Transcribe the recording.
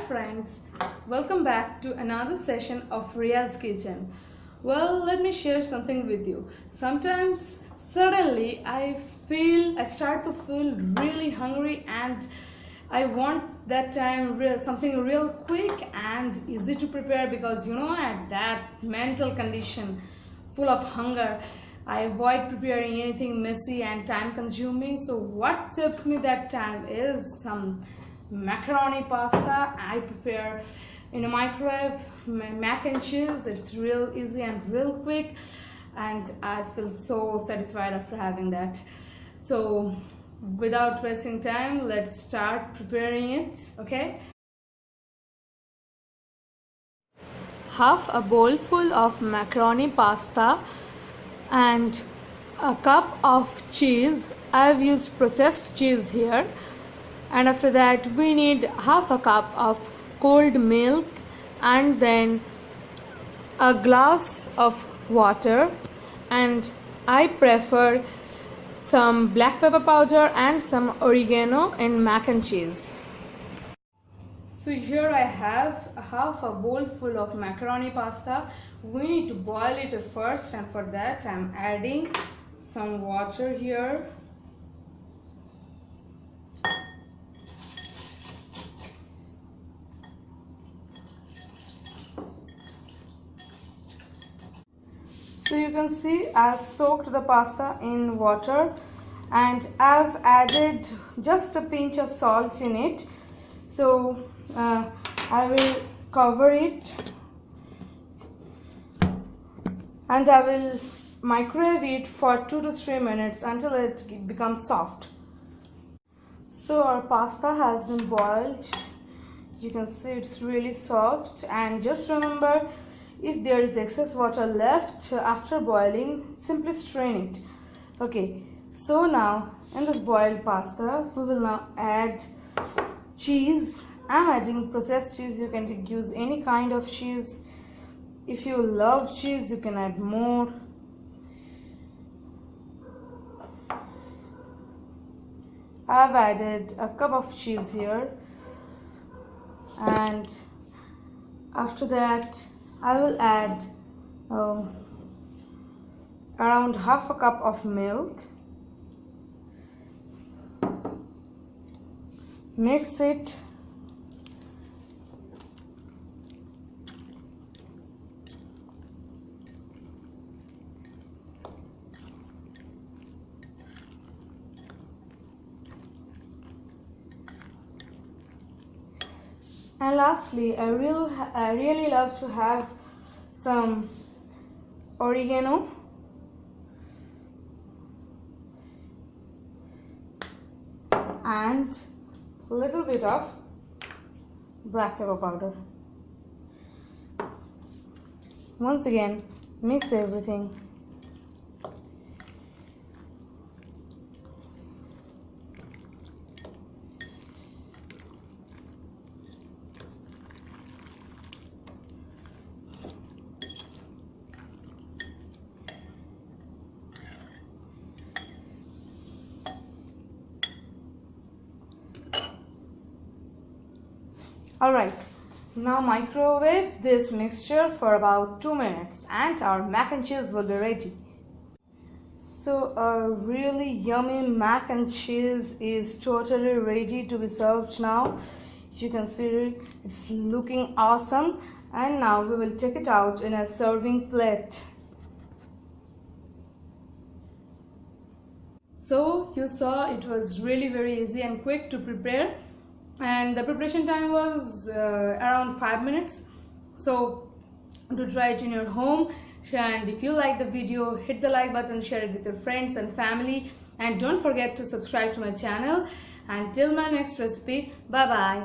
friends, welcome back to another session of Ria's Kitchen. Well, let me share something with you. Sometimes suddenly I start to feel really hungry and I want that time something real quick and easy to prepare, because at that mental condition full of hunger I avoid preparing anything messy and time consuming. So what saves me that time is some macaroni pasta. I prepare in a microwave, mac and cheese. It's real easy and real quick, and I feel so satisfied after having that. So without wasting time, let's start preparing it. Okay, half a bowl full of macaroni pasta and a cup of cheese. I've used processed cheese here. And after that we need half a cup of cold milk and then a glass of water, and I prefer some black pepper powder and some oregano in mac and cheese. So here I have half a bowl full of macaroni pasta. We need to boil it at first, and for that I'm adding some water here. So you can see I've soaked the pasta in water and I've added just a pinch of salt in it. So I will cover it and I will microwave it for 2 to 3 minutes until it becomes soft. So our pasta has been boiled. You can see it's really soft, and just remember, if there is excess water left after boiling, simply strain it. Okay, so now in this boiled pasta we will now add cheese. I'm adding processed cheese. You can use any kind of cheese. If you love cheese, you can add more. I've added a cup of cheese here, and after that I will add around half a cup of milk. Mix it. And lastly, I really love to have some oregano and a little bit of black pepper powder. Once again, mix everything. Alright, now microwave this mixture for about 2 minutes and our mac and cheese will be ready. So our really yummy mac and cheese is totally ready to be served now. You can see it's looking awesome, and now we will take it out in a serving plate. So you saw it was really very easy and quick to prepare, and the preparation time was around 5 minutes. So to try it in your home, and if you like the video, hit the like button, share it with your friends and family, and don't forget to subscribe to my channel. Until my next recipe, bye bye.